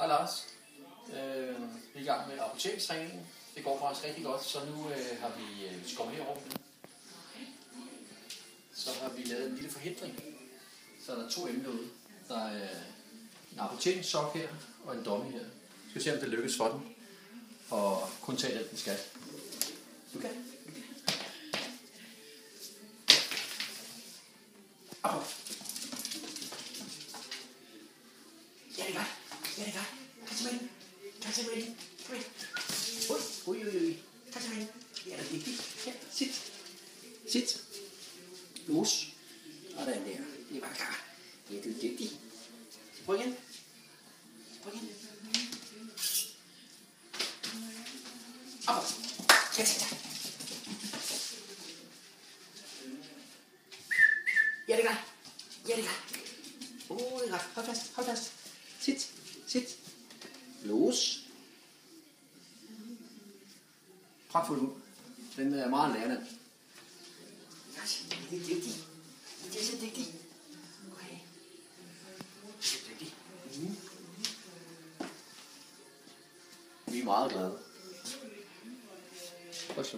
Hej Lars. Vi er i gang med apotekstræningen. Det går faktisk rigtig godt, så nu har vi skåret herover. Så har vi lavet en lille forhindring. Så er der 2 emner ude. Der er en apotekssok her og en dummy her. Vi skal se, om det lykkes for den. Og kun tage den skal. Du kan. Op. Ja, det er godt. Ja, det er godt. Kom til mig. Kom til mig. Kom ind. Ui. Kom til mig. Ja, det er vigtigt. Ja, sit. Sit. Los. Sådan der. Det var klar. Ja, du er dygtig. Prøv igen. Prøv igen. Op. Ja, sit der. Ja, det er godt. Ja, det er godt. Det er godt. Hold fast. Hold fast. Sit. Sit. Los. Pragtfuld hund. Den er meget lærende. Det er dygtig. Det er så dygtig. Okay. Det er dygtig. Vi er meget glade. Prøv at